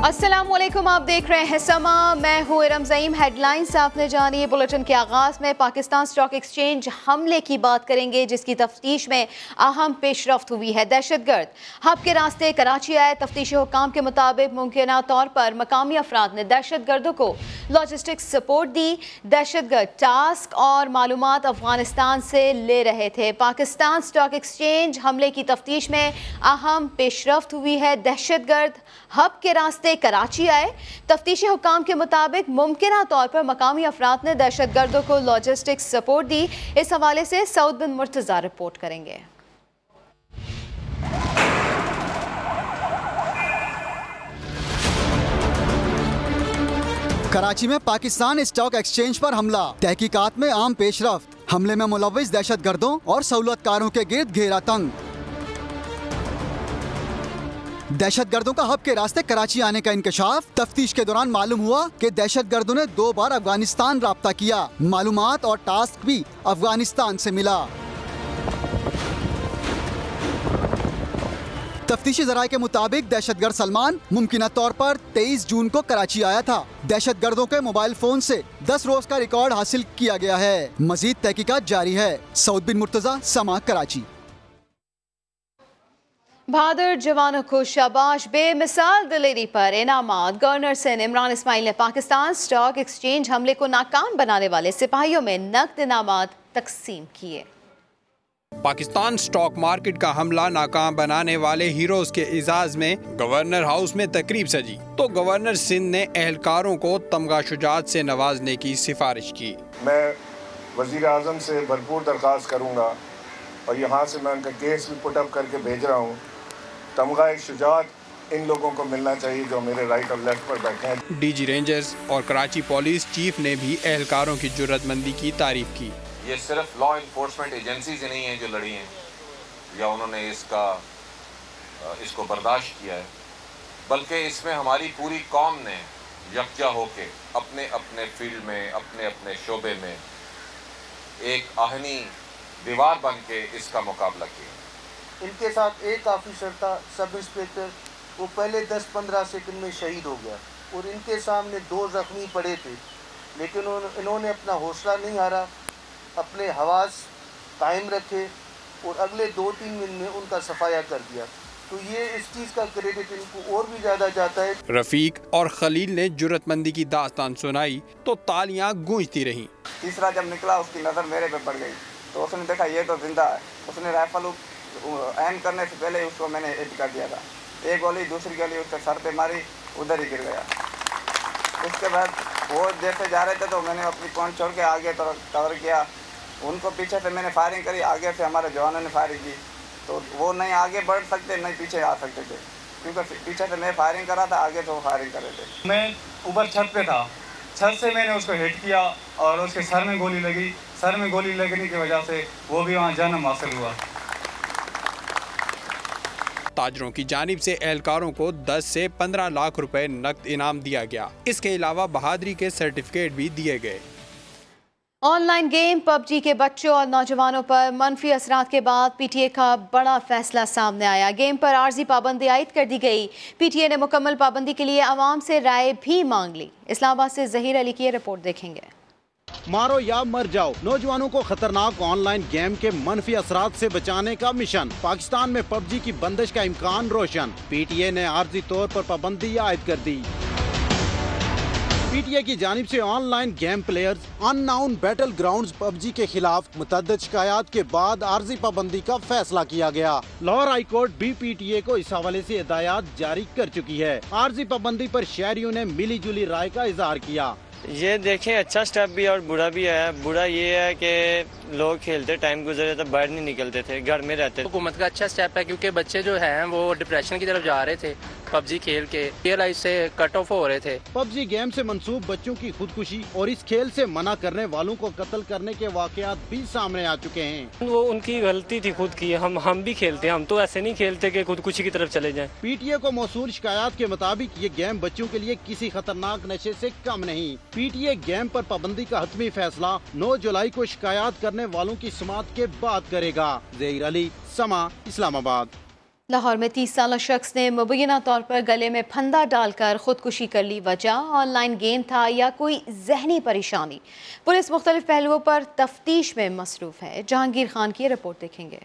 अस्सलामुअलैकुम, आप देख रहे हैं समा। मैं हूँ इरम ज़ईम। हेडलाइंस आपने जानी। बुलेटिन के आगाज़ में पाकिस्तान स्टॉक एक्सचेंज हमले की बात करेंगे, जिसकी तफ्तीश में अहम पेशरफ्त हुई है। दहशतगर्द हब के रास्ते कराची आए। तफ्तीशी हुक्काम के मुताबिक मुमकिन तौर पर मकामी अफराद ने दहशतगर्दों को लॉजिस्टिक्स सपोर्ट दी। दहशतगर्द टास्क और मालूमात अफगानिस्तान से ले रहे थे। पाकिस्तान स्टॉक एक्सचेंज हमले की तफ्तीश में अहम पेशरफ्त हुई है। दहशतगर्द हब के रास्ते कराची आए। तफ्तीशी हुक्काम के मुताबिक मुमकिन तौर पर मकामी अफराद ने दहशतगर्दों को लॉजिस्टिक्स सपोर्ट दी। इस हवाले से सऊद बिन मुर्तज़ा रिपोर्ट करेंगे। कराची में पाकिस्तान स्टॉक एक्सचेंज पर हमला। तहकीकात में आम पेशरफ्त। हमले में मुलव्विस दहशतगर्दों और सहूलतकारों के गिर्द घेरा तंग। दहशतगर्दों का हब के रास्ते कराची आने का इंकशाफ। तफ्तीश के दौरान मालूम हुआ कि दहशतगर्दों ने 2 बार अफगानिस्तान राब्ता किया। मालूमात और टास्क भी अफगानिस्तान से मिला। तफ्तीशी जराये के मुताबिक दहशतगर्द सलमान मुमकिन तौर पर 23 जून को कराची आया था। दहशतगर्दों के मोबाइल फोन से 10 रोज का रिकॉर्ड हासिल किया गया है। मजीद तहकीकात जारी है। सऊद बिन मुर्तज़ा, समा, कराची। बहादुर जवानों को शाबाश। बेमिसाल दिलेरी पर इनामात। गवर्नर सिंध इमरान इस्माइल ने पाकिस्तान स्टॉक एक्सचेंज हमले को नाकाम बनाने वाले सिपाहियों में नकद इनामात तकसीम किए। पाकिस्तान स्टॉक मार्केट का हमला नाकाम बनाने वाले हीरोज के एजाज में गवर्नर हाउस में तकरीब सजी तो गवर्नर सिंध ने एहलकारों को तमगा शुजात से नवाजने की सिफारिश की। मैं वजीर आजम से भरपूर दरख्वास्त करूँगा और यहाँ से मैं उनका केस भी पुटअप करके भेज रहा हूँ। तमगा शुजात इन लोगों को मिलना चाहिए जो मेरे राइट और लेफ्ट पर बैठे हैं। डीजी रेंजर्स और कराची पुलिस चीफ ने भी एहलकारों की जुर्रतमंदी की तारीफ की। ये सिर्फ लॉ इन्फोर्समेंट एजेंसी से नहीं है जो लड़ी हैं या उन्होंने इसको बर्दाश्त किया है, बल्कि इसमें हमारी पूरी कौम ने यकजा होके अपने अपने फील्ड में अपने अपने शोबे में एक आहनी दीवार बन के इसका मुकाबला किया। इनके साथ एक ऑफिसर था, सब इंस्पेक्टर, वो पहले 10-15 सेकंड में शहीद हो गया और इनके सामने 2 जख्मी पड़े थे, लेकिन इन्होंने अपना हौसला नहीं हारा, अपने हवास कायम रखे और अगले 2-3 दिन में उनका सफाया कर दिया। तो ये इस चीज़ का क्रेडिट इनको और भी ज़्यादा जाता है। रफीक और खलील ने जुर्रतमंदी की दास्तान सुनाई तो तालियां गूंजती रहीं। तीसरा जब निकला उसकी नज़र मेरे पे पड़ गई तो उसने देखा ये तो जिंदा है। उसने राइफल एम करने से पहले उसको मैंने हिट कर दिया था। एक गोली दूसरी गोली उसके सर पे मारी, उधर ही गिर गया। उसके बाद वो जैसे जा रहे थे तो मैंने अपनी पॉइंट छोड़ के आगे तो कवर किया। उनको पीछे से मैंने फायरिंग करी, आगे से हमारे जवानों ने फायरिंग की तो वो नहीं आगे बढ़ सकते नहीं पीछे आ सकते थे, क्योंकि पीछे से मैं फायरिंग कर रहा था, आगे से वो फायरिंग कर रहे थे। मैं ऊपर छत पे था, छत से मैंने उसको हिट किया और उसके सर में गोली लगी। सर में गोली लगने की वजह से वो भी वहाँ जन्म हासिल हुआ। ताजरों की जानिब से एहलकारों को 10 से 15 लाख रुपए नकद इनाम दिया गया। इसके अलावा बहादुरी के सर्टिफिकेट भी दिए गए। ऑनलाइन गेम पबजी के बच्चों और नौजवानों पर मनफी असरात के बाद पीटीए का बड़ा फैसला सामने आया। गेम पर आर्जी पाबंदी आयद कर दी गई। पीटीए ने मुकम्मल पाबंदी के लिए आवाम से राय भी मांग ली। इस्लामाबाद से जहीर अली की रिपोर्ट देखेंगे। मारो या मर जाओ, नौजवानों को खतरनाक ऑनलाइन गेम के मनफी असरात से बचाने का मिशन। पाकिस्तान में पबजी की बंदिश का इम्कान रोशन। पीटीए ने आर्जी तौर पर पाबंदी आयद कर दी। पीटीए की जानिब से online game players unknown battle grounds PUBG के खिलाफ मुतअद्दिद शिकायत के बाद आर्जी पाबंदी का फैसला किया गया। लाहौर हाई कोर्ट भी पीटीए को इस हवाले से हिदायत जारी कर चुकी है। आर्जी पाबंदी पर शहरियों ने मिली जुली राय का इजहार किया। ये देखें अच्छा स्टेप भी और बुरा भी है। बुरा ये है कि लोग खेलते टाइम गुजरे तो बाहर नहीं निकलते थे, घर में रहते। हुकूमत का अच्छा स्टेप है क्योंकि बच्चे जो हैं वो डिप्रेशन की तरफ जा रहे थे पबजी खेल के, रियल लाइफ से कट ऑफ हो रहे थे। पबजी गेम से मंसूब बच्चों की खुदकुशी और इस खेल से मना करने वालों को कत्ल करने के वाकयात भी सामने आ चुके हैं। वो उनकी गलती थी खुद की। हम भी खेलते, हम तो ऐसे नहीं खेलते कि खुदकुशी की तरफ चले जाएं। पीटीए को मौसूल शिकायत के मुताबिक ये गेम बच्चों के लिए किसी खतरनाक नशे से कम नहीं। पीटीए गेम पर पाबंदी का हतमी फैसला 9 जुलाई को शिकायत करने वालों की समाअत के बाद करेगा। ज़हीर अली, समा, इस्लामाबाद। लाहौर में 30 साल शख्स ने मुबैना तौर पर गले में फंदा डालकर खुदकुशी कर ली। वजह ऑनलाइन गेम था या कोई जहनी परेशानी। पुलिस मुख्तलिफ पहलुओं पर तफ्तीश में मसरूफ है। जहांगीर खान की रिपोर्ट देखेंगे।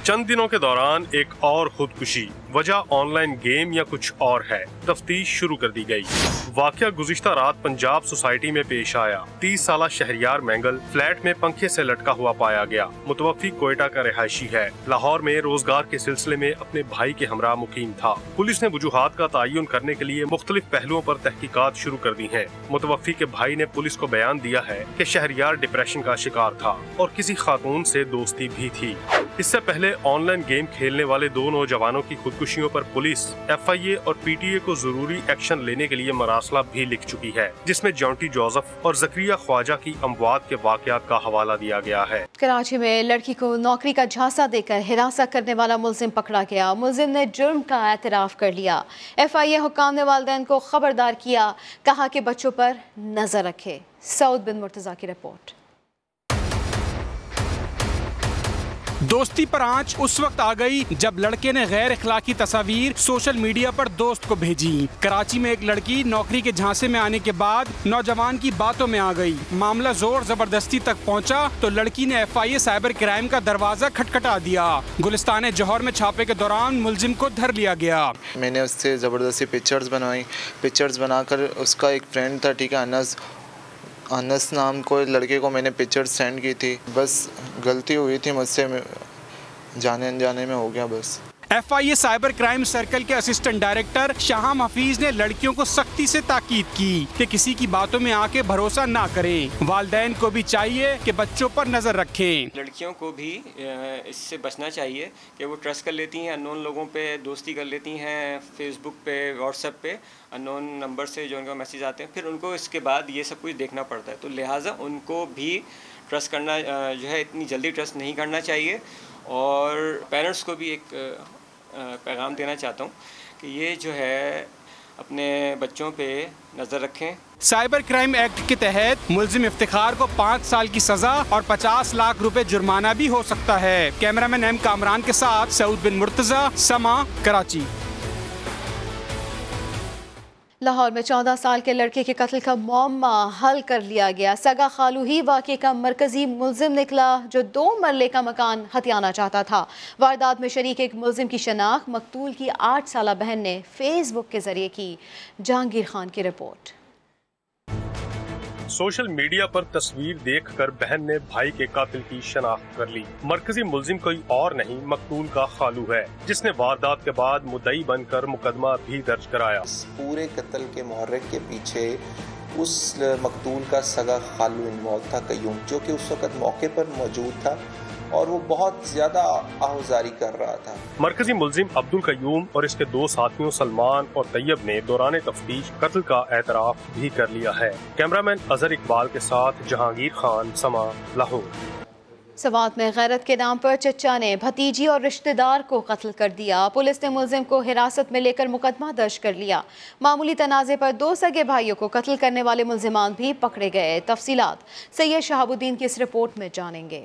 चंद दिनों के दौरान एक और खुदकुशी, वजह ऑनलाइन गेम या कुछ और है। तफ्तीश शुरू कर दी गई। वाकया गुज़िश्ता रात पंजाब सोसाइटी में पेश आया। 30 साला शहरियार मैंगल फ्लैट में पंखे से लटका हुआ पाया गया। मुतवफ़ी कोयटा का रिहायशी है। लाहौर में रोजगार के सिलसिले में अपने भाई के हमरा मुकीम था। पुलिस ने वजूहात का तयन करने के लिए मुख्तलिफ पहलुओं पर तहकीकात शुरू कर दी है। मुतवफ़ी के भाई ने पुलिस को बयान दिया है कि शहरियार डिप्रेशन का शिकार था और किसी खातून से दोस्ती भी थी। इससे पहले ऑनलाइन गेम खेलने वाले दो नौजवानों की खुदकुशियों पर पुलिस FIA और PTA को जरूरी एक्शन लेने के लिए मरासला भी लिख चुकी है, जिसमें जॉन्टी जोसेफ और जकरिया ख्वाजा की अमवात के वाकयात का हवाला दिया गया है। कराची में लड़की को नौकरी का झांसा देकर हिरासत करने वाला मुलजिम पकड़ा गया। मुलजिम ने जुर्म का एतराफ कर लिया। FIA हुक्काम ने वालिदैन को खबरदार किया, कहा कि बच्चों पर नजर रखे। सऊद बिन मुर्तजा की रिपोर्ट। दोस्ती पर आंच उस वक्त आ गई जब लड़के ने गैर इखलाकी तस्वीर सोशल मीडिया पर दोस्त को भेजी। कराची में एक लड़की नौकरी के झांसे में आने के बाद नौजवान की बातों में आ गई। मामला जोर जबरदस्ती तक पहुंचा तो लड़की ने FIA साइबर क्राइम का दरवाजा खटखटा दिया। गुलिस्तान जौहर में छापे के दौरान मुलजिम को धर लिया गया। मैंने उससे जबरदस्ती पिक्चर्स बनवाई। पिक्चर्स बनाकर उसका एक फ्रेंड था, ठीक है, अनस नाम को लड़के को मैंने पिक्चर सेंड की थी। बस गलती हुई थी मुझसे, जाने अनजाने में हो गया बस। FIA साइबर क्राइम सर्कल के असिस्टेंट डायरेक्टर शाहम हफीज ने लड़कियों को सख्ती से ताकीद की कि किसी की बातों में आके भरोसा ना करें। वालिदैन को भी चाहिए कि बच्चों पर नजर रखें। लड़कियों को भी इससे बचना चाहिए कि वो ट्रस्ट कर लेती हैं, अननोन लोगों पे दोस्ती कर लेती हैं, फेसबुक पे, व्हाट्सएप पे अननोन नंबर से जो उनका मैसेज आते हैं, फिर उनको इसके बाद ये सब कुछ देखना पड़ता है। तो लिहाजा उनको भी ट्रस्ट करना जो है इतनी जल्दी ट्रस्ट नहीं करना चाहिए। और पेरेंट्स को भी एक पैगाम देना चाहता हूँ कि ये जो है अपने बच्चों पे नज़र रखें। साइबर क्राइम एक्ट के तहत मुलजिम इफ्तिखार को 5 साल की सजा और 50 लाख रुपए जुर्माना भी हो सकता है। कैमरामैन M कामरान के साथ सऊद बिन मुर्तजा, समा, कराची। लाहौर में 14 साल के लड़के के कत्ल का मामला हल कर लिया गया। सगा खालू ही वाक़े का मरकजी मुलजिम निकला जो 2 मरले का मकान हथियाना चाहता था। वारदात में शरीक एक मुलजिम की शनाख्त मकतूल की 8 साला बहन ने फेसबुक के जरिए की। जहांगीर खान की रिपोर्ट। सोशल मीडिया पर तस्वीर देखकर बहन ने भाई के कातिल की शनाख्त कर ली। मरकजी मुलजिम कोई और नहीं, मकतूल का खालू है, जिसने वारदात के बाद मुद्दई बनकर मुकदमा भी दर्ज कराया। पूरे कत्ल के मुहर्रिक के पीछे उस मकतूल का सगा खालू इन्वॉल्व था, कयूम, जो कि उस वक्त मौके पर मौजूद था और वो बहुत ज्यादा आहुजारी कर रहा था। मरकजी मुलजिम अब्दुल कयूम और इसके 2 साथियों सलमान और तैयब ने दौरान तफ्तीश कत्ल का एतराफ भी कर लिया है। कैमरामैन अजहर इकबाल के साथ जहांगीर खान, समा, लाहौर। सवात में गैरत के नाम पर चचा ने भतीजी और रिश्तेदार को कत्ल कर दिया। पुलिस ने मुलजिम को हिरासत में लेकर मुकदमा दर्ज कर लिया। मामूली तनाज़े पर 2 सगे भाइयों को कत्ल करने वाले मुलजिमान भी पकड़े गए। तफसीलात सैयद शहाबुद्दीन की इस रिपोर्ट में जानेंगे।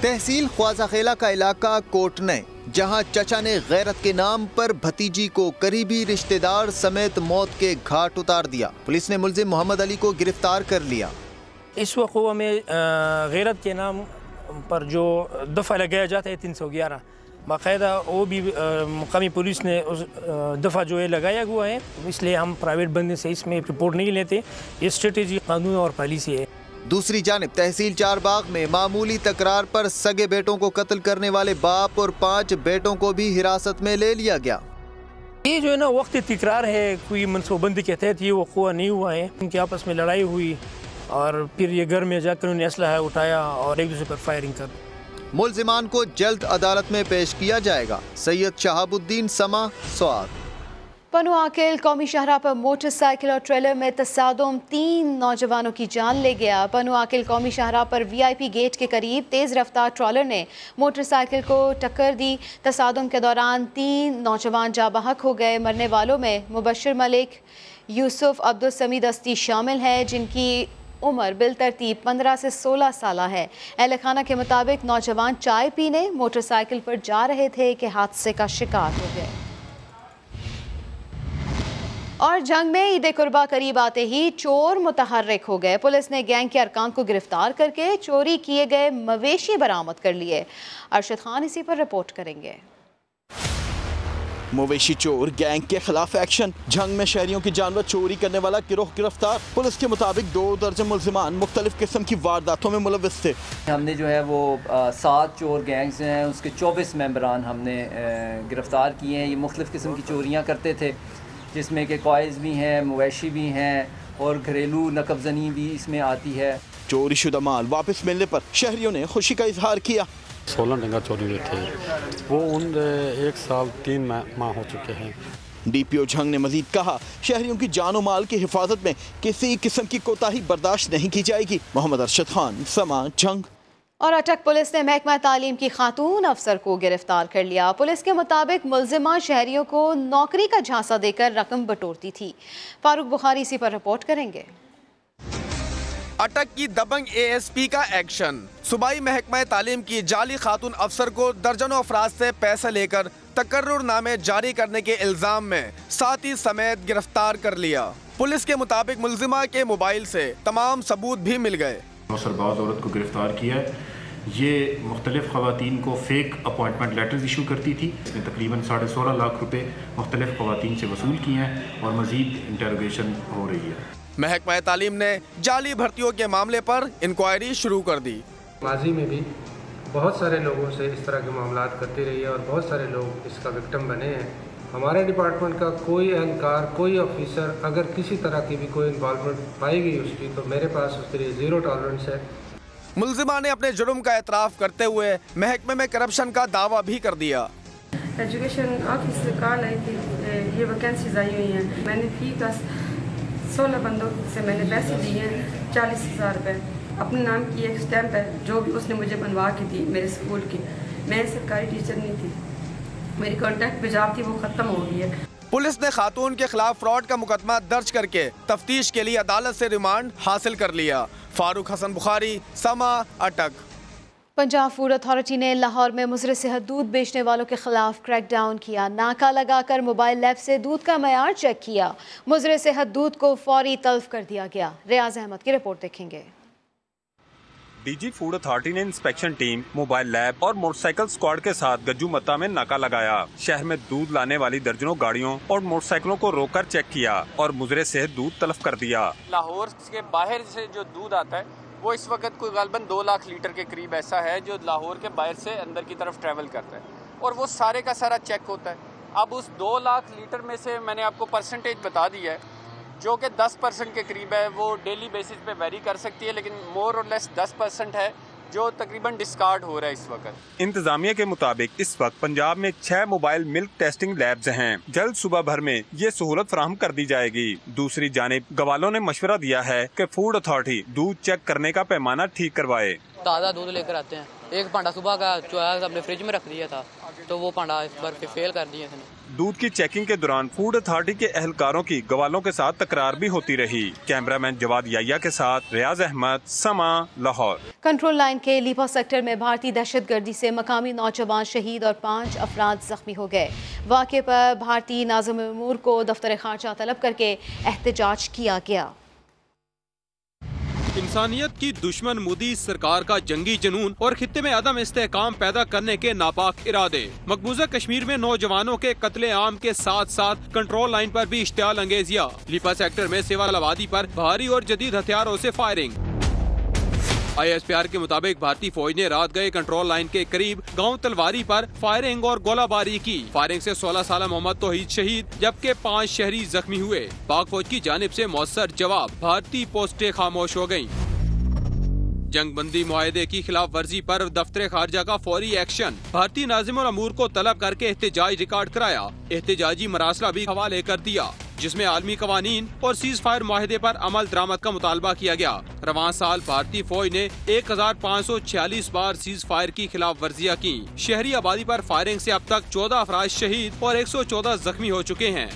तहसील ख्वाजाखेला का इलाका कोटने, जहां चचा ने गैरत के नाम पर भतीजी को करीबी रिश्तेदार समेत मौत के घाट उतार दिया। पुलिस ने मुलजिम मोहम्मद अली को गिरफ्तार कर लिया। इस वक्त में गैरत के नाम पर जो दफ़ा लगाया जाता है 311, बाकायदा वो भी मुकामी पुलिस ने उस दफ़ा जो है लगाया हुआ है, इसलिए हम प्राइवेट बंदे से इसमें रिपोर्ट नहीं लेते। ये स्ट्रेटेजी, कानून और पॉलिसी है। दूसरी जानिब तहसील चारबाग में मामूली तकरार पर सगे बेटों को कत्ल करने वाले बाप और 5 बेटों को भी हिरासत में ले लिया गया। ये जो है ना वक्त तकरार है, कोई मनसूबबंदी के तहत ये वक़ूआ नहीं हुआ है। उनके आपस में लड़ाई हुई और फिर ये घर में जाकर उन्होंने असलहा उठाया और एक दूसरे पर फायरिंग कर। मुलजिमान को जल्द अदालत में पेश किया जाएगा। सैयद शहाबुद्दीन, समा, स्वाद। पनु आकिल कौमी शाहराह पर मोटरसाइकिल और ट्रेलर में तसादुम 3 नौजवानों की जान ले गया। पनु आकिल कौमी शाहराह पर VIP गेट के करीब तेज़ रफ्तार ट्रॉलर ने मोटरसाइकिल को टक्कर दी। तसादुम के दौरान 3 नौजवान जाँ बहक हो गए। मरने वालों में मुबशर मलिक, यूसुफ, अब्दुल समीद अस्ती शामिल हैं, जिनकी उम्र बिलतरतीब 15 से 16 साल है। अहल खाना के मुताबिक नौजवान चाय पीने मोटरसाइकिल पर जा रहे थे कि हादसे का शिकार हो गए। और जंग में ईद कुर्बा करीब आते ही चोर मुतहर्रिक हो गए। पुलिस ने गैंग के अरकान को गिरफ्तार करके चोरी किए गए मवेशी बरामद कर लिए। अरशद खान इसी पर रिपोर्ट करेंगे। मवेशी चोर गैंग के खिलाफ एक्शन। जंग में शहरियों की जानवर चोरी करने वाला गिरोह गिरफ्तार। पुलिस के मुताबिक 2 दर्जन मुल्जिमान मुख्तलिफ किस्म की वारदातों में मुलव्विस थे। हमने जो है वो 7 चोर गैंग्स हैं, उसके 24 मेंबरान हमने गिरफ्तार किए हैं। ये मुख्तलिफ किस्म की चोरियाँ करते थे, जिसमें कि कॉइज भी हैं, मवेशी भी हैं और घरेलू नकबजनी भी इसमें आती है। चोरी शुदा माल वापस मिलने पर शहरियों ने खुशी का इजहार किया। 16 डंगा चोरी हुए थे, वो उन 1 साल 3 माह हो चुके हैं। DPO झंग ने मजीद कहा, शहरियों की जानो माल की हिफाजत में किसी किस्म की कोताही बर्दाश्त नहीं की जाएगी। मोहम्मद अरशद खान, समा, झंग। और अटक पुलिस ने महकमा तालीम की खातून अफसर को गिरफ्तार कर लिया। पुलिस के मुताबिक मुल्जिमा शहरियों को नौकरी का झांसा देकर रकम बटोरती थी। फारूक बुखारी इसी पर रिपोर्ट करेंगे। अटक की दबंग ASP का एक्शन। सूबाई महकमा तालीम की जाली खातून अफसर को दर्जनों अफराद से पैसे लेकर तकर्रुरनामे जारी करने के इल्जाम में साथी समेत गिरफ्तार कर लिया। पुलिस के मुताबिक मुल्जिमा के मोबाइल से तमाम सबूत भी मिल गए। सरबाज औरत को गिरफ्तार किया है। ये मुख्तलिफ ख़वातीन को फ़ेक अपॉइंटमेंट लेटर्स इशू करती थी। इसमें तकरीबन 16.5 लाख रुपए मुख्तलिफ ख़वातीन से वसूल किए हैं और मज़ीद इंटरोगेशन हो रही है। महकमा तालीम ने जाली भर्तियों के मामले पर इंक्वायरी शुरू कर दी। माजी में भी बहुत सारे लोगों से इस तरह के मामलात करती रही है और बहुत सारे लोग इसका विक्टिम बने हैं। हमारे डिपार्टमेंट का कोई एहलकार, कोई ऑफिसर अगर किसी तरह की भी कोई इन्वॉल्वमेंट पाई गई उसकी, तो मेरे पास उसके लिए 0 टॉलरेंस है। मुल्जिमा ने अपने जुर्म का एतराफ़ करते हुए महकमे में करप्शन का दावा भी कर दिया। एजुकेशन ऑफिस से कॉल आई थी, ये वैकेंसीज आई हुई हैं। मैंने फी का 16 बंदों से मैंने पैसे दिए हैं 40,000 रुपये। अपने नाम की एक स्टैंप है जो भी उसने मुझे बनवा के दी मेरे स्कूल की। मैं सरकारी टीचर नहीं थी, मेरी कॉन्टैक्ट पे जॉब थी, वो ख़त्म हो गई है। पुलिस ने खातून के खिलाफ फ्रॉड का मुकदमा दर्ज करके तफ्तीश के लिए अदालत से रिमांड हासिल कर लिया। फारूक हसन बुखारी, समा, अटक। पंजाब फूड अथॉरिटी ने लाहौर में मुजरे सेहत दूध बेचने वालों के खिलाफ क्रैकडाउन किया। नाका लगाकर मोबाइल लैब से दूध का मयार चेक किया। मुजरे सेहत दूध को फौरी तल्फ कर दिया गया। रियाज अहमद की रिपोर्ट देखेंगे। DG फूड अथॉरिटी ने इंस्पेक्शन टीम, मोबाइल लैब और मोटरसाइकिल स्क्वाड के साथ गज्जू मत्ता में नाका लगाया। शहर में दूध लाने वाली दर्जनों गाड़ियों और मोटरसाइकिलों को रोककर चेक किया और मुजरे सेहत दूध तलब कर दिया। लाहौर के बाहर से जो दूध आता है वो इस वक्त कोई गलबन 2 लाख लीटर के करीब ऐसा है जो लाहौर के बाहर से अंदर की तरफ ट्रैवल करता है और वो सारे का सारा चेक होता है। अब उस 2 लाख लीटर में से मैंने आपको परसेंटेज बता दिया है जो कि 10% के करीब है। वो डेली बेसिस पे वेरी कर सकती है, लेकिन मोर और लेस 10% है जो तकरीबन डिस्कार्ड हो रहा है इस वक्त। इंतजामिया के मुताबिक इस वक्त पंजाब में 6 मोबाइल मिल्क टेस्टिंग लैब्स हैं। जल्द सुबह भर में ये सहूलत फराहम कर दी जाएगी। दूसरी जानिब गवालों ने मशवरा दिया है कि फूड अथॉरिटी दूध चेक करने का पैमाना ठीक करवाए। ताज़ा दूध लेकर आते हैं। एक पांडा सुबह का जो है हमने फ्रिज में रख दिया था, तो वो पांडा इस बार फेल कर दिए थे। दूध की चेकिंग के दौरान फूड अथॉरिटी के एहलकारों की गवालों के साथ तकरार भी होती रही। कैमरामैन जवाद याया के साथ रियाज अहमद, समा, लाहौर। कंट्रोल लाइन के लीपा सेक्टर में भारतीय दहशतगर्दी से मकामी नौजवान शहीद और 5 अफराद जख्मी हो गए। वाक़े पर भारतीय नाज़िम उमूर को दफ्तर खारजा तलब करके एहतजाज किया गया। इंसानियत की दुश्मन मोदी सरकार का जंगी जुनून और खित्ते में अदम इस्तेहकाम पैदा करने के नापाक इरादे। मकबूजा कश्मीर में नौजवानों के कत्ले आम के साथ साथ कंट्रोल लाइन पर भी इश्तियाल अंगेजियां। लीपा सेक्टर में सिवाल आबादी पर भारी और जदीद हथियारों से फायरिंग। ISPR के मुताबिक भारतीय फौज ने रात गए कंट्रोल लाइन के करीब गांव तलवारी पर फायरिंग और गोलाबारी की। फायरिंग से 16 साल मोहम्मद तौहीद शहीद जबकि 5 शहरी जख्मी हुए। पाक फौज की जानिब से मौसर जवाब, भारतीय पोस्टें खामोश हो गयी। जंग बंदी मुआहदे की खिलाफ वर्जी पर दफ्तर खारजा का फौरी एक्शन। भारतीय नाज़िम उल अमूर को तलब करके एहतजाज रिकॉर्ड कराया। एहतजाजी मरासला भी हवाले कर दिया जिसमें आलमी कवानीन और सीज फायर मुआहदे पर अमल दरामद का मुतालबा किया गया। रवां साल भारतीय फौज ने 1546 बार सीज फायर की खिलाफ वर्जियाँ की। शहरी आबादी पर फायरिंग से अब तक 14 अफराद शहीद और 114 जख्मी हो चुके हैं।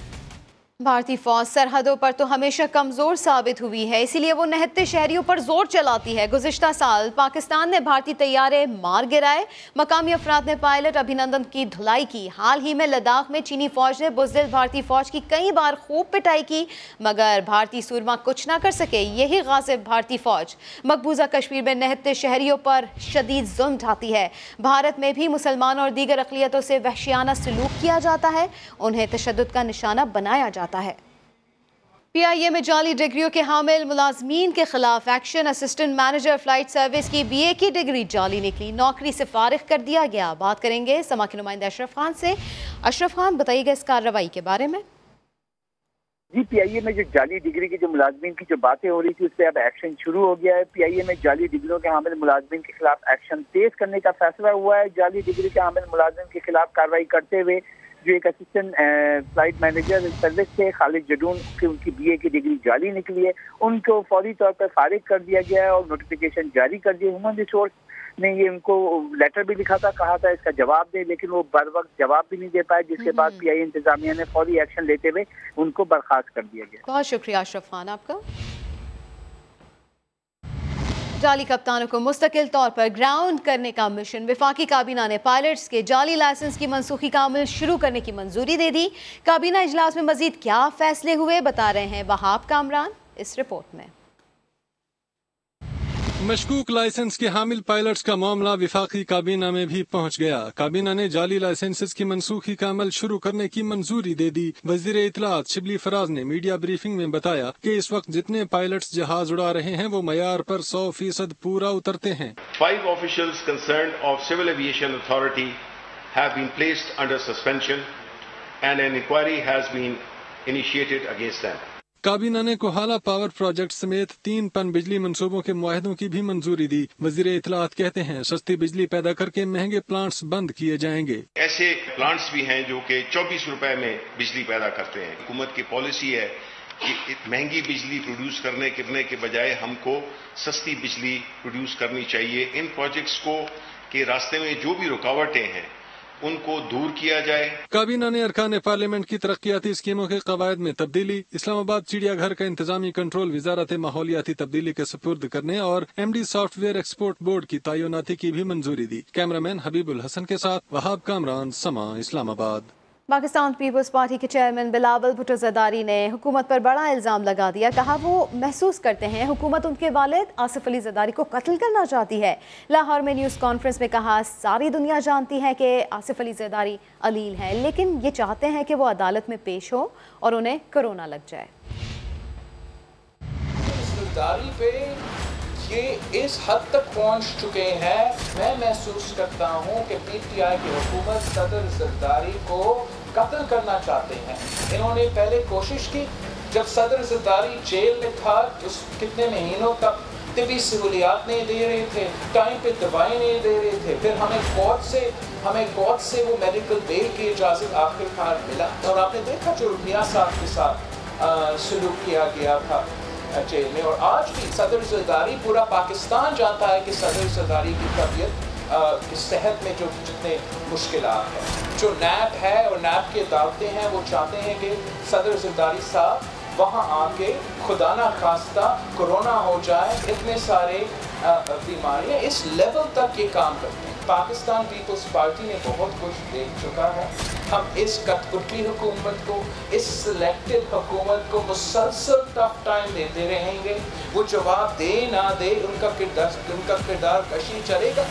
भारतीय फौज सरहदों पर तो हमेशा कमजोर साबित हुई है, इसीलिए वो निहत्ते शहरियों पर जोर चलाती है। गुज़िश्ता साल पाकिस्तान ने भारतीय तैयारे मार गिराए, मकामी अफराद ने पायलट अभिनंदन की धुलाई की। हाल ही में लद्दाख में चीनी फौज ने बुज़दिल भारतीय फौज की कई बार खूब पिटाई की, मगर भारतीय सूरमा कुछ ना कर सके। यही गाज़िब भारतीय फौज मकबूजा कश्मीर में निहत्ते शहरियों पर शदीद जुल्म ढाती है। भारत में भी मुसलमानों और दीगर अक़लियतों से वहशियाना सलूक किया जाता है, उन्हें तशद्दुद का निशाना बनाया जाता है। PIA में जाली डिग्रियों के हामिल मुलाजमीन के खिलाफ action. Assistant manager flight service की BA की डिग्री जाली निकली, नौकरी से फारिग कर दिया गया। बात करेंगे समा के नुमाइंदे अशरफ खान से। अशरफ खान, बताइएगा इस कार्रवाई के बारे में। जी, PIA में जो जाली डिग्री की जो मुलाजमीन की जो बातें हो रही थी, उस पर अब एक्शन शुरू हो गया है। PIA में जाली डिग्रियों के हामिल मुलाजमीन के खिलाफ एक्शन तेज करने का फैसला हुआ है। जाली डिग्री के हामिल मुलाजमीन के खिलाफ कार्रवाई करते हुए जो एक असिस्टेंट फ्लाइट मैनेजर सर्विस थे खालिद जडून की, उनकी BA की डिग्री जाली निकली है, उनको फौरी तौर पर फारिग कर दिया गया है और नोटिफिकेशन जारी कर दिया। ह्यूमन रिसोर्स ने ये उनको लेटर भी लिखा था, कहा था इसका जवाब दे, लेकिन वो बर वक्त जवाब भी नहीं दे पाए, जिसके बाद PIA इंतजामिया ने फौरी एक्शन लेते हुए उनको बर्खास्त कर दिया गया। बहुत शुक्रिया अशरफ खान आपका। जाली कप्तानों को मुस्तकिल तौर पर ग्राउंड करने का मिशन। वफाकी काबीना ने पायलट्स के जाली लाइसेंस की मनसूखी का अमल शुरू करने की मंजूरी दे दी। काबीना इजलास में मजीद क्या फैसले हुए, बता रहे हैं वहाब कामरान इस रिपोर्ट में। मशकूक लाइसेंस के हामिल पायलट्स का मामला विफाकी काबीना में भी पहुंच गया। काबीना ने जाली लाइसेंसेस की मनसूखी का अमल शुरू करने की मंजूरी दे दी। वजीर इत्तलात शिबली फराज ने मीडिया ब्रीफिंग में बताया कि इस वक्त जितने पायलट्स जहाज उड़ा रहे हैं वो मयार पर 100% पूरा उतरते हैं। 5 officials concerned of Civil Aviation Authority have been placed under suspension and an inquiry has been initiated against them. काबीना ने कोहाला पावर प्रोजेक्ट समेत 3 पन बिजली मंसूबों के मुआहदों की भी मंजूरी दी। वजीर इत्तलात कहते हैं सस्ती बिजली पैदा करके महंगे प्लांट्स बंद किए जाएंगे। ऐसे प्लांट्स भी हैं जो कि 24 रुपए में बिजली पैदा करते हैं। हुकूमत की पॉलिसी है कि महंगी बिजली प्रोड्यूस करने के बजाय हमको सस्ती बिजली प्रोड्यूस करनी चाहिए। इन प्रोजेक्ट्स को के रास्ते में जो भी रुकावटें हैं उनको दूर किया जाए। काबीना ने अरकान पार्लियामेंट की तरक्याती स्कीमों के कवायद में तब्दीली, इस्लामाबाद चिड़ियाघर का इंतजामी कंट्रोल वजारत माहौलियाती तब्दीली के सुपुर्द करने और MD सॉफ्टवेयर एक्सपोर्ट बोर्ड की तैनाती की भी मंजूरी दी। कैमरामैन हबीबुल हसन के साथ वहाब कामरान, समा, इस्लामाबाद। पाकिस्तान पीपल्स पार्टी के चेयरमैन बिलावल भुट्टो ज़रदारी ने हुकूमत पर बड़ा इल्ज़ाम लगा दिया। कहा वो महसूस करते हैं हुकूमत उनके वालिद आसिफ अली ज़रदारी को कत्ल करना चाहती है। लाहौर में न्यूज़ कॉन्फ्रेंस में कहा सारी दुनिया जानती है कि आसिफ अली ज़रदारी अलील हैं, लेकिन ये चाहते हैं कि वो अदालत में पेश हो और उन्हें कोरोना लग जाए। ज़रदारी पे ये इस हद तक पहुंच चुके हैं, मैं महसूस करता हूं कि PTI की हुकूमत सदर ज़रदारी को कत्ल करना चाहते हैं। इन्होंने पहले कोशिश की, जब सदर ज़रदारी जेल में था उस कितने महीनों तक तिबी सहूलियात नहीं दे रहे थे, टाइम पे दवाई नहीं दे रहे थे, फिर हमें कोर्ट से वो मेडिकल बेल की इजाज़त आखिरकार मिला और आपने देखा जो मियां साहब के साथ सलूक किया गया था जेल में। और आज भी सदर ज़रदारी, पूरा पाकिस्तान जानता है कि सदर ज़रदारी की तबीयत की सेहत में जो जितने मुश्किलात हैं, जो नैब है और नैब की अदालतें हैं वो चाहते हैं कि सदर ज़रदारी साहब वहाँ आके खुदा ना खास्ता कोरोना हो जाए। इतने सारे बीमारियाँ इस लेवल तक ये काम करते हैं। पाकिस्तान पीपल्स पार्टी ने बहुत कुछ देख चुका है। हम इस कठपुतली हुकूमत को, इस सिलेक्टेड हुकूमत को मुसलसल टफ टाइम देते रहेंगे। वो जवाब दे ना दे, उनका किरदार कशी चलेगा।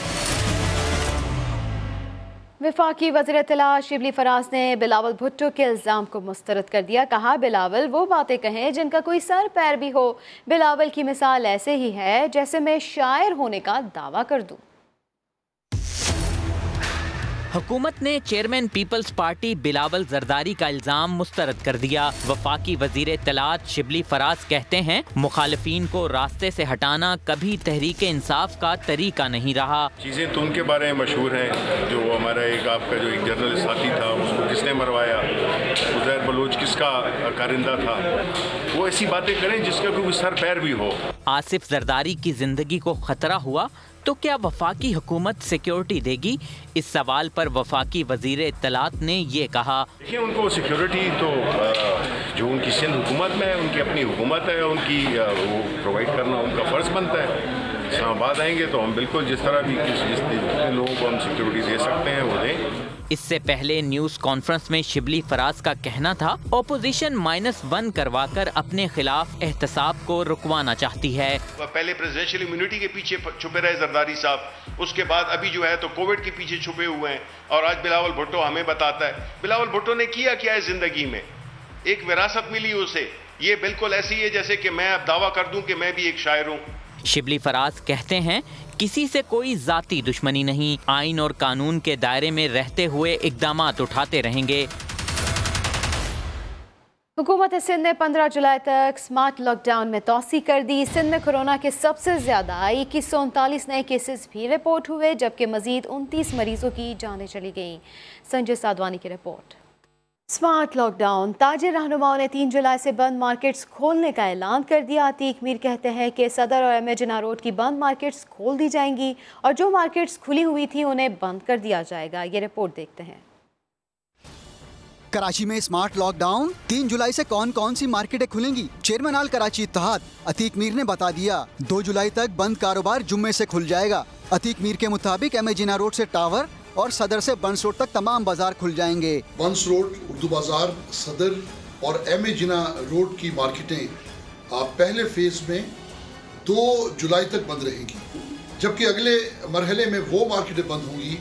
वफाकी वज़ीर इत्तलात शिबली फराज ने बिलावल भुट्टो के इल्ज़ाम को मुस्तरद कर दिया। कहा बिलावल वो बातें कहें जिनका कोई सर पैर भी हो। बिलावल की मिसाल ऐसे ही है जैसे मैं शायर होने का दावा कर दूं। हुकूमत ने chairman people's party Bilawal Zardari का इल्ज़ाम मुस्तरद कर दिया। वफाकी वज़ीर इत्तलात शिबली फराज कहते हैं मुखालिफिन को रास्ते से हटाना कभी तहरीक इंसाफ का तरीका नहीं रहा। चीज़ें तो उनके बारे में मशहूर हैं, जो हमारा एक आपका जो एक जर्नलिस्ट साथी था उसको किसने मरवाया, उज़ैर बलोच किसका कारिंदा था, वो ऐसी बातें करें जिसका कोई सर पैर भी हो। आसिफ ज़रदारी की जिंदगी को खतरा हुआ तो क्या वफाकी हुकूमत सिक्योरिटी देगी? इस सवाल पर वफाकी वजीर इत्तलात ने ये कहा। देखिए उनको सिक्योरिटी तो जो उनकी सिंध हुकूमत में है, उनकी अपनी हुकूमत है, उनकी वो प्रोवाइड करना उनका फ़र्ज़ बनता है। इस्लामाबाद आएंगे तो हम बिल्कुल जिस तरह भी जितने लोगों को हम सिक्योरिटी दे सकते हैं वो दें। इससे पहले न्यूज कॉन्फ्रेंस में शिबली फराज का कहना था, ऑपोजिशन -1 करवाकर अपने खिलाफ एहतसाब को रुकवाना चाहती है। पहले प्रेसिडेंशियल इम्यूनिटी के पीछे छुपे रहे जरदारी साहब, उसके बाद अभी जो है तो कोविड के पीछे छुपे हुए हैं, और आज बिलावल भुट्टो हमें बताता है। बिलावल भुट्टो ने किया क्या है जिंदगी में? एक विरासत मिली उसे। ये बिल्कुल ऐसी है जैसे कि मैं अब दावा कर दूं कि मैं भी एक शायर हूँ। शिबली फराज कहते हैं, किसी से कोई जाती दुश्मनी नहीं, आइन और कानून के दायरे में रहते हुए इक़दामात उठाते रहेंगे। हुकूमत सिंध ने 15 जुलाई तक स्मार्ट लॉकडाउन में तोसी कर दी। सिंध में कोरोना के सबसे ज्यादा 2139 नए केसेस भी रिपोर्ट हुए, जबकि मजीद 29 मरीजों की जानें चली गईं। संजय साधवानी की रिपोर्ट। Smart lockdown. ताजिर रहनुमाओं ने 3 जुलाई से बंद मार्केट्स खोलने का ऐलान कर दिया। अतीक मीर कहते हैं कि सदर और एमए जिन्ना रोड की बंद मार्केट्स खोल दी जाएंगी और जो मार्केट्स खुली हुई थी उन्हें बंद कर दिया जाएगा। ये रिपोर्ट देखते हैं। कराची में स्मार्ट लॉकडाउन। 3 जुलाई से कौन कौन सी मार्केटें खुलेंगी? चेयरमैन आल कराची इत्तेहाद अतीक मीर ने बता दिया। 2 जुलाई तक बंद कारोबार जुम्मे से खुल जाएगा। अतीक मीर के मुताबिक एमए जिन्ना रोड से टावर और सदर से बंस रोड तक तमाम बाजार खुल जाएंगे। बंस रोड, उर्दू बाजार, सदर और एम ए जिना रोड की मार्केटें पहले फेज में 2 जुलाई तक बंद रहेंगी, जबकि अगले मरहले में वो मार्केटें बंद होंगी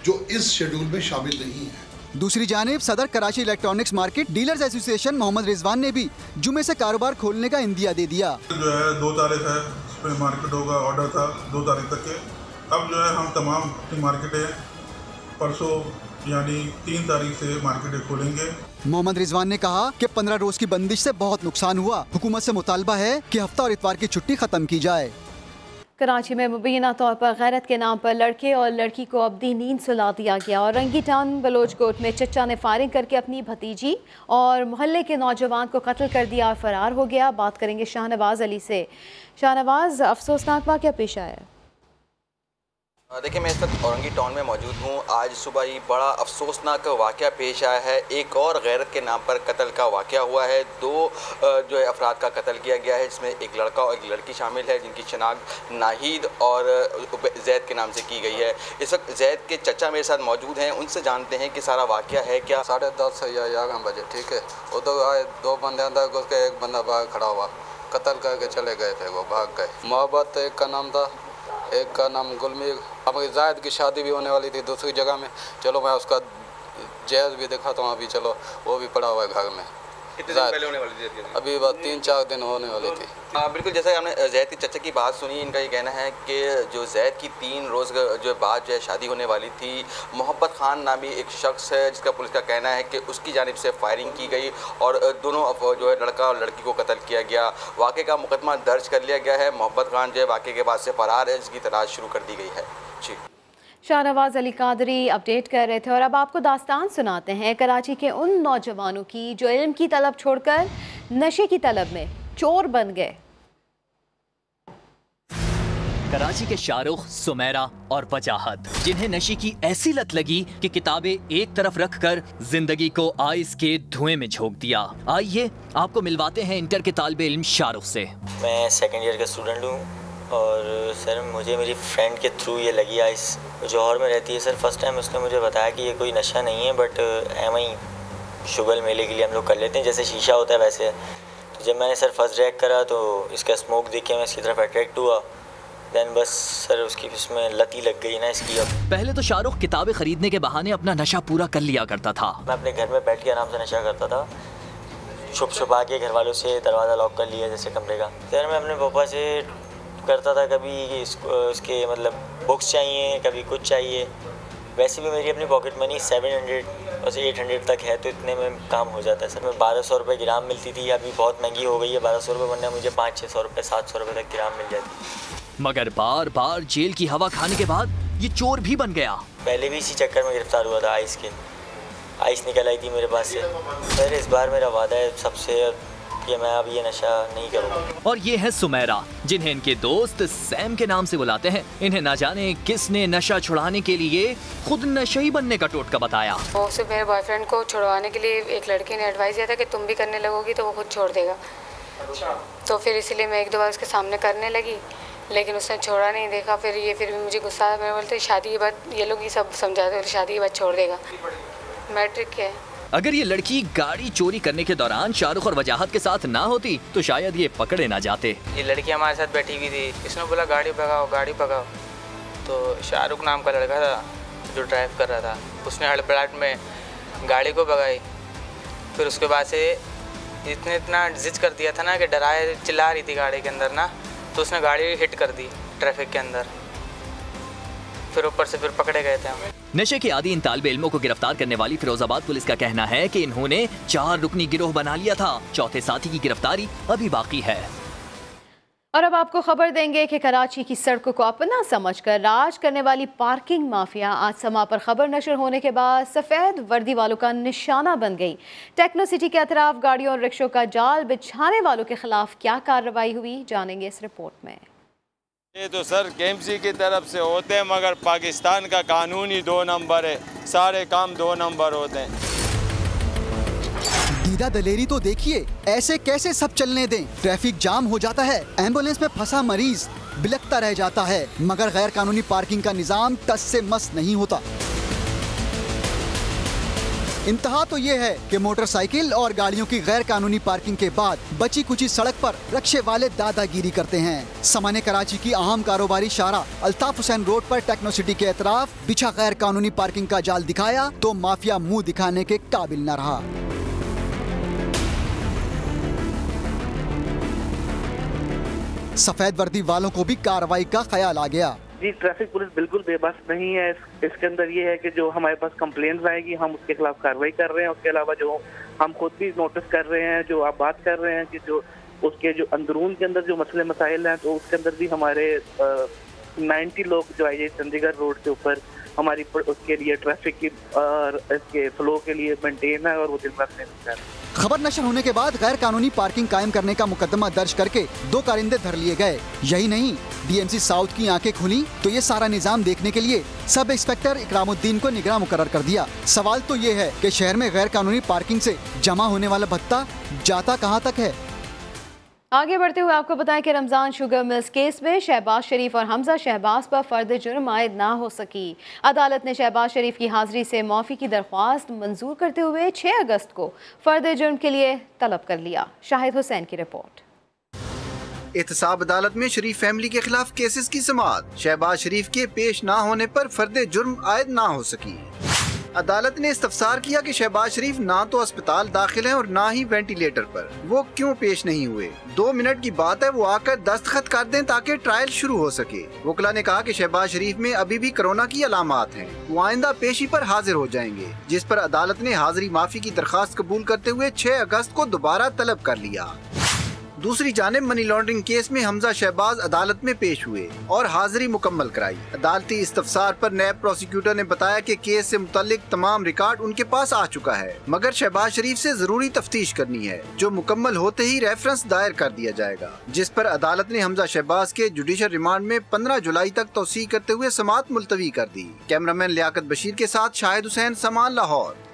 जो इस शेड्यूल में शामिल नहीं है। दूसरी जानिब सदर Karachi electronics market dealers association Mohammad Rizwan ने भी जुम्मे से कारोबार खोलने का इंदिया दे दिया। जो है 2 तारीख है, उसमें मार्केट होगा, ऑर्डर था 2 तारीख तक के। अब जो है हम तमाम मार्केटें परसों यानी 3 तारीख से मार्केटें खोलेंगे। मोहम्मद रिजवान ने कहा कि 15 रोज की बंदिश से बहुत नुकसान हुआ। हुकूमत से मुतालबा है कि हफ्ता और इतवार की छुट्टी खत्म की जाए। कराची में मुबीना तौर पर गैरत के नाम पर लड़के और लड़की को अब्दी नींद सुला दिया गया और रंगी टाउन बलोचकोट में चचा ने फायरिंग करके अपनी भतीजी और मोहल्ले के नौजवान को कत्ल कर दिया और फरार हो गया। बात करेंगे शाहनवाज अली से। शाहनवाज, अफसोसनाक वाक़या पेश आया। देखिए, मैं इस वक्त औरंगी टाउन में मौजूद हूँ। आज सुबह ही बड़ा अफसोसनाक वाक़या पेश आया है। एक और गैरत के नाम पर कत्ल का वाक़या हुआ है। 2 जो है अफराद का कत्ल किया गया है, जिसमें एक लड़का और एक लड़की शामिल है, जिनकी शनाख्त नाहिद और जैद के नाम से की गई है। इस वक्त जैद के चचा मेरे साथ मौजूद हैं, उनसे जानते हैं कि सारा वाक़या है क्या। 10:30 या 11 बजे, ठीक है, उधर आए 2 बंदे अंदर घुस के, एक बंदा बाहर खड़ा हुआ, कत्ल करके चले गए थे, वो भाग गए। मोहब्बत एक का नाम था, एक का नाम गुलमीर। अब जायद की शादी भी होने वाली थी दूसरी जगह में। चलो मैं उसका जहेज भी दिखाता हूँ, अभी चलो वो भी पड़ा हुआ है घर में। कितने दिन पहले होने वाली थी? अभी बस 3-4 दिन होने वाली थी। हाँ बिल्कुल, जैसा कि हमने जैद के चचा की बात सुनी, इनका ये कहना है कि जो जैद की 3 रोज़ जो बाद जो है शादी होने वाली थी, मोहब्बत खान नामी एक शख्स है जिसका पुलिस का कहना है कि उसकी जानिब से फायरिंग की गई और दोनों जो है लड़का और लड़की को कत्ल किया गया। वाक़े का मुकदमा दर्ज कर लिया गया है। मोहब्बत खान जो है वाक़े के बाद से फरार है, जिसकी तलाश शुरू कर दी गई है। जी, शाहनवाज अली कादरी अपडेट कर रहे थे। और अब आपको दास्तान सुनाते हैं कराची के उन नौजवानों की जो इल्म की तलब छोड़कर नशे की तलब में चोर बन गए। कराची के शाहरुख, सुमेरा और वजाहत, जिन्हें नशे की ऐसी लत लगी कि किताबें एक तरफ रखकर जिंदगी को आइस के धुएं में झोंक दिया। आइए आपको मिलवाते हैं इंटर के तालिबे इल्म शाहरुख से। मैं 2nd ईयर का स्टूडेंट हूँ और सर मुझे मेरी फ्रेंड के थ्रू ये लगी आइस, जौहर में रहती है सर। फर्स्ट टाइम उसने मुझे बताया कि ये कोई नशा नहीं है, बट एम आई शुगर मेले के लिए हम लोग कर लेते हैं, जैसे शीशा होता है वैसे। तो जब मैंने सर फर्स्ट ड्रैग करा तो इसका स्मोक देख के मैं इसकी तरफ अट्रैक्ट हुआ। देन बस सर उसकी उसमें लती लग गई ना इसकी। अब पहले तो शाहरुख किताबें खरीदने के बहाने अपना नशा पूरा कर लिया करता था। मैं अपने घर में बैठ के आराम से नशा करता था, छुप छुपा के घर वालों से दरवाज़ा लॉक कर लिया जैसे कमरे का। सर मैं अपने पापा से करता था, कभी उसके मतलब बुक्स चाहिए, कभी कुछ चाहिए। वैसे भी मेरी अपनी पॉकेट मनी 700 और से 800 तक है, तो इतने में काम हो जाता है सर। मैं 1200 रुपये ग्राम मिलती थी, अभी बहुत महंगी हो गई है 1200 रुपये, वरना मुझे 500-600 रुपये 700 रुपये तक ग्राम मिल जाती। मगर बार बार जेल की हवा खाने के बाद ये चोर भी बन गया। पहले भी इसी चक्कर में गिरफ्तार हुआ था। आइस निकल आई थी मेरे पास से। सर इस बार मेरा वादा है सबसे कि मैं अब ये नशा नहीं करूँगा। और ये है सुमेरा, जिन्हें इनके दोस्त सैम के नाम से बुलाते हैं। इन्हें ना जाने किसने नशा छुड़ाने के लिए खुद नशेई बनने का टोटका बताया। उससे मेरे बॉयफ्रेंड को छुड़वाने के लिए एक लड़के ने एडवाइस दिया था कि तुम भी करने लगोगी तो वो खुद छोड़ देगा। तो फिर इसीलिए मैं 1-2 बार उसके सामने करने लगी, लेकिन उसने छोड़ा नहीं। देखा फिर भी मुझे गुस्सा आया। मैं बोलते शादी के बाद ये लोग ये सब समझाते थे, शादी के बाद छोड़ देगा। मैट्रिक के है। अगर ये लड़की गाड़ी चोरी करने के दौरान शाहरुख और वजाहत के साथ ना होती तो शायद ये पकड़े ना जाते। ये लड़की हमारे साथ बैठी हुई थी, इसने बोला गाड़ी भगाओ गाड़ी भगाओ। तो शाहरुख नाम का लड़का था जो ड्राइव कर रहा था, उसने हड़बड़ाहट में गाड़ी को भगाई। फिर उसके बाद से इतना जिद कर दिया था ना कि डराए चिल्ला रही थी गाड़ी के अंदर ना, तो उसने गाड़ी हिट कर दी ट्रैफिक के अंदर। फिर ऊपर से फिर पकड़े गए थे हम। नशे के आदी इन तालिबे इल्मों को गिरफ्तार करने वाली फिरोजाबाद पुलिस का कहना है कि इन्होंने 4 रुकनी गिरोह बना लिया था। चौथे साथी की गिरफ्तारी अभी बाकी है। और अब आपको खबर देंगे कि कराची की सड़कों को अपना समझकर राज करने वाली पार्किंग माफिया आज समा पर खबर नशर होने के बाद सफ़ेद वर्दी वालों का निशाना बन गई। टेक्नो सिटी के अतराफ गाड़ियों और रिक्शों का जाल बिछाने वालों के खिलाफ क्या कार्रवाई हुई, जानेंगे इस रिपोर्ट में। ये तो सर केएमसी की तरफ से होते हैं, मगर पाकिस्तान का कानून ही 2 नंबर है, सारे काम 2 नंबर होते हैं। दीदा दलेरी तो देखिए, ऐसे कैसे सब चलने दें। ट्रैफिक जाम हो जाता है, एम्बुलेंस में फंसा मरीज बिलखता रह जाता है, मगर गैर कानूनी पार्किंग का निजाम टस से मस नहीं होता। इंतहा तो ये है कि मोटरसाइकिल और गाड़ियों की गैर कानूनी पार्किंग के बाद बची कुची सड़क पर रक्शे वाले दादागिरी करते हैं। सामान्य कराची की अहम कारोबारी शारा अल्ताफ हुसैन रोड पर टेक्नो सिटी के अतराफ बिछा गैर कानूनी पार्किंग का जाल दिखाया तो माफिया मुंह दिखाने के काबिल न रहा। सफेद वर्दी वालों को भी कार्रवाई का ख्याल आ गया। जी, ट्रैफिक पुलिस बिल्कुल बेबस नहीं है। इसके अंदर ये है कि जो हमारे पास कंप्लेंट्स आएगी हम उसके खिलाफ कार्रवाई कर रहे हैं। उसके अलावा जो हम खुद भी नोटिस कर रहे हैं, जो आप बात कर रहे हैं कि जो उसके जो अंदरून के अंदर जो मसले मसाइल हैं, तो उसके अंदर भी हमारे 90 लोग जो है चंडीगढ़ रोड के ऊपर हमारी उसके लिए ट्रैफिक की और इसके फ्लो के लिए मेंटेन है और वो दिन रात मेहनत कर रहे हैं। खबर नशर होने के बाद गैर कानूनी पार्किंग कायम करने का मुकदमा दर्ज करके 2 कारिंदे धर लिए गए। यही नहीं, डीएमसी साउथ की आंखें खुली तो ये सारा निजाम देखने के लिए सब इंस्पेक्टर इकरामुद्दीन को निगरान मुकर्रर कर दिया। सवाल तो ये है कि शहर में गैर कानूनी पार्किंग से जमा होने वाला भत्ता जाता कहाँ तक है। आगे बढ़ते हुए आपको बताएं कि रमजान शुगर मिल्स केस में शहबाज शरीफ और हमजा शहबाज पर फर्द जुर्म आयद ना हो सकी। अदालत ने शहबाज शरीफ की हाजिरी से माफ़ी की दरख्वास्त मंजूर करते हुए 6 अगस्त को फर्द जुर्म के लिए तलब कर लिया। शाहिद हुसैन की रिपोर्ट। एहतसाब अदालत में शरीफ फैमिली के खिलाफ केसेस की समाअत। शहबाज शरीफ के पेश ना होने पर फर्द जुर्म आयद ना हो सकी। अदालत ने इस्तफसार किया कि शहबाज शरीफ ना तो अस्पताल दाखिल हैं और ना ही वेंटिलेटर पर, वो क्यों पेश नहीं हुए। 2 मिनट की बात है, वो आकर दस्तखत कर दें ताकि ट्रायल शुरू हो सके। वकला ने कहा कि शहबाज शरीफ में अभी भी कोरोना की अलामात हैं, वो आइंदा पेशी पर हाजिर हो जाएंगे, जिस पर अदालत ने हाजिरी माफी की दरखास्त कबूल करते हुए 6 अगस्त को दोबारा तलब कर लिया। दूसरी जानिब मनी लॉन्ड्रिंग केस में हमजा शहबाज अदालत में पेश हुए और हाजिरी मुकम्मल कराई। अदालती इस्तफसार पर नैब प्रोसिक्यूटर ने बताया कि केस से मुतल्लिक तमाम रिकॉर्ड उनके पास आ चुका है, मगर शहबाज शरीफ से जरूरी तफ्तीश करनी है, जो मुकम्मल होते ही रेफरेंस दायर कर दिया जाएगा, जिस पर अदालत ने हमजा शहबाज के जुडिशल रिमांड में 15 जुलाई तक तौसीह करते हुए समाअत मुलतवी कर दी। कैमरामैन लियाकत बशीर के साथ शाहिद हुसैन, समान, लाहौर।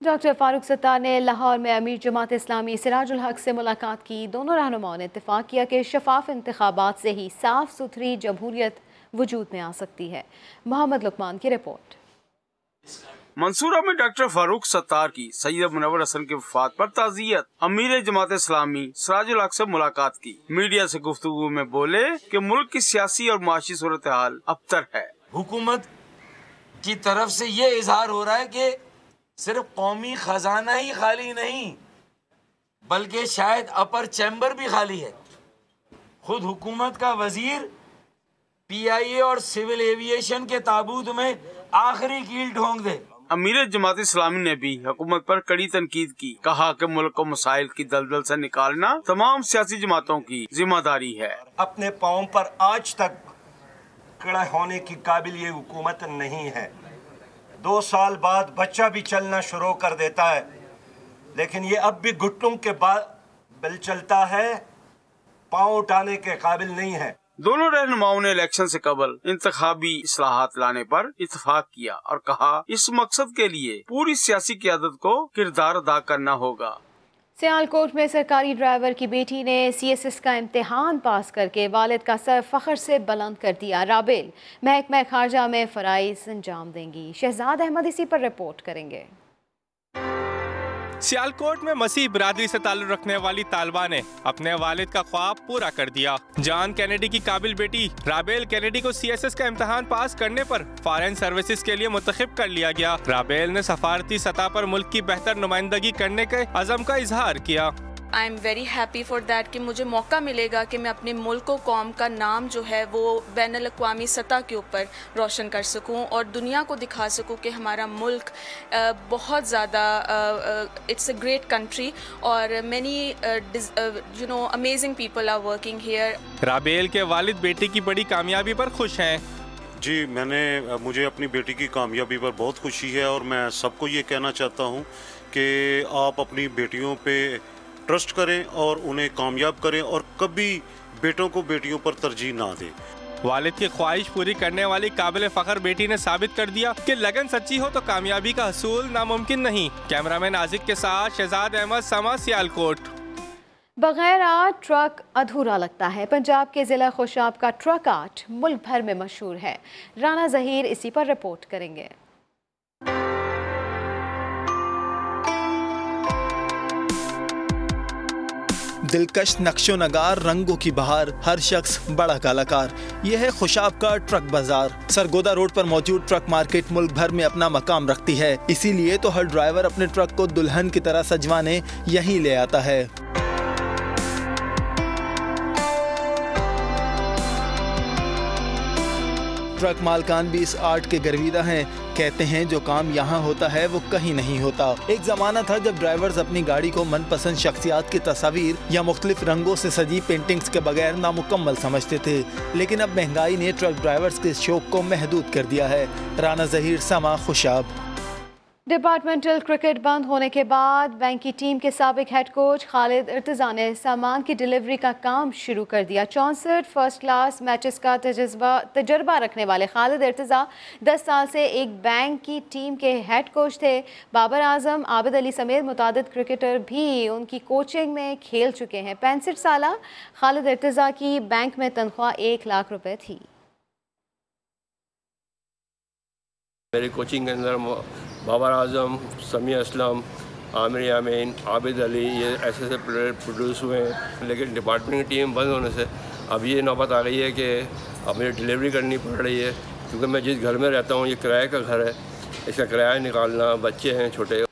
डॉक्टर फारूक सत्तार ने लाहौर में अमीर जमात इस्लामी सिराजुल हक से मुलाकात की। दोनों रहनुमाओं ने इत्तेफाक किया कि शफाफ इंतखाबात से ही साफ सुथरी जमहूरियत वजूद में आ सकती है। मोहम्मद लुकमान की रिपोर्ट। मंसूरा में डॉक्टर फारूक सत्तार की सैयद मुनव्वर हसन के वफात पर ताज़ियत। अमीर जमात इस्लामी सिराजुल हक से मुलाकात की। मीडिया से गुफ्तगू में बोले कि मुल्क की सियासी और माशी सूरत हाल अबतर है। हुकूमत की तरफ से ये इजहार हो रहा है कि सिर्फ कौमी खजाना ही खाली नहीं, बल्कि शायद अपर चैम्बर भी खाली है। खुद हुकूमत का वजीर पीआईए और सिविल एविएशन के ताबूत में आखिरी कील ठोंक दे। अमीर जमात इस्लामी ने भी हुकूमत पर कड़ी तनकीद की। कहा कि मुल्क को मसाइल की दलदल से निकालना तमाम सियासी जमातों की जिम्मेदारी है। अपने पाँव पर आज तक खड़ा होने की काबिल ये हुकूमत नहीं है। 2 साल बाद बच्चा भी चलना शुरू कर देता है, लेकिन ये अब भी घुटनों के बिल चलता है, पाँव उठाने के काबिल नहीं है। दोनों रहनुमाओं ने इलेक्शन से कबल इंतखाबी इस्लाहात लाने पर इत्तेफाक किया और कहा इस मकसद के लिए पूरी सियासी क़यादत को किरदार अदा करना होगा। सियालकोट में सरकारी ड्राइवर की बेटी ने CSS का इम्तिहान पास करके वालिद का सर फख्र से बुलंद कर दिया। राबेल महकमा खारजा में फराइज अंजाम देंगी। शहजाद अहमद इसी पर रिपोर्ट करेंगे। सियालकोट में मसीह बिरादरी से ताल्लुक रखने वाली तालिबा ने अपने वालिद का ख्वाब पूरा कर दिया। जॉन कैनेडी की काबिल बेटी राबेल कैनेडी को CSS का इम्तिहान पास करने पर फॉरेन सर्विसेज के लिए मुंतखब कर लिया गया। राबेल ने सफारती सतह पर मुल्क की बेहतर नुमाइंदगी करने के अज़म का इजहार किया। I am very happy for that कि मुझे मौका मिलेगा कि मैं अपने मुल्क और कौम का नाम जो है वो बैनुल अक़वामी सतह के ऊपर रोशन कर सकूं और दुनिया को दिखा सकूं कि हमारा मुल्क बहुत ज़्यादा इट्स अ ग्रेट कंट्री और many amazing people are working here. Rabel के वालिद बेटी की बड़ी कामयाबी पर खुश हैं। जी, मुझे अपनी बेटी की कामयाबी पर बहुत खुशी है और मैं सबको ये कहना चाहता हूँ कि आप अपनी बेटियों पे ट्रस्ट करें और उन्हें कामयाब करें और कभी बेटों को बेटियों पर तरजीह ना दें। वालिद की ख्वाहिश पूरी करने वाली काबिल फ़ख्र बेटी ने साबित कर दिया कि लगन सच्ची हो तो कामयाबी का हसूल नामुमकिन नहीं। कैमरामैन आजिक के साथ शहजाद अहमद, समा, सियालकोट। बगैर आर्ट ट्रक अधूरा लगता है। पंजाब के ज़िला खुशाब का ट्रक आर्ट मुल्क भर में मशहूर है। राना ज़हीर इसी पर रिपोर्ट करेंगे। दिलकश नक्शो नगार, रंगों की बहार, हर शख्स बड़ा कलाकार। यह है खुशाब का ट्रक बाजार। सरगोदा रोड पर मौजूद ट्रक मार्केट मुल्क भर में अपना मकाम रखती है, इसीलिए तो हर ड्राइवर अपने ट्रक को दुल्हन की तरह सजवाने यहीं ले आता है। ट्रक मालकान भी इस आर्ट के गर्विदा हैं। कहते हैं जो काम यहाँ होता है वो कहीं नहीं होता। एक जमाना था जब ड्राइवर्स अपनी गाड़ी को मनपसंद शख्सियात की तस्वीर या मुख्तलिफ रंगों से सजी पेंटिंग्स के बगैर नामुकम्मल समझते थे, लेकिन अब महंगाई ने ट्रक ड्राइवर्स के शौक को महदूद कर दिया है। राना ज़हीर, समा, खुशाब। डिपार्टमेंटल क्रिकेट बंद होने के बाद बैंक की टीम के साबिक हेड कोच खालिद इर्तिज़ा ने सामान की डिलीवरी का काम शुरू कर दिया। 64 फर्स्ट क्लास मैचेस का तजर्बा रखने वाले खालिद इर्तिज़ा 10 साल से एक बैंक की टीम के हेड कोच थे। बाबर आजम, आबिद अली समेत मुतादिद क्रिकेटर भी उनकी कोचिंग में खेल चुके हैं। 65 साला खालिद इर्तिज़ा की बैंक में तनख्वाह 1 लाख रुपए थी। मेरी कोचिंग के अंदर बाबर आजम, समी असलम, आमिर यामीन, आबिद अली, ये ऐसे प्लेयर प्रोड्यूस हुए हैं। लेकिन डिपार्टमेंट की टीम बंद होने से अब ये नौबत आ गई है कि अब मुझे डिलीवरी करनी पड़ रही है, क्योंकि मैं जिस घर में रहता हूँ ये किराए का घर है, इसका किराया निकालना, बच्चे हैं छोटे।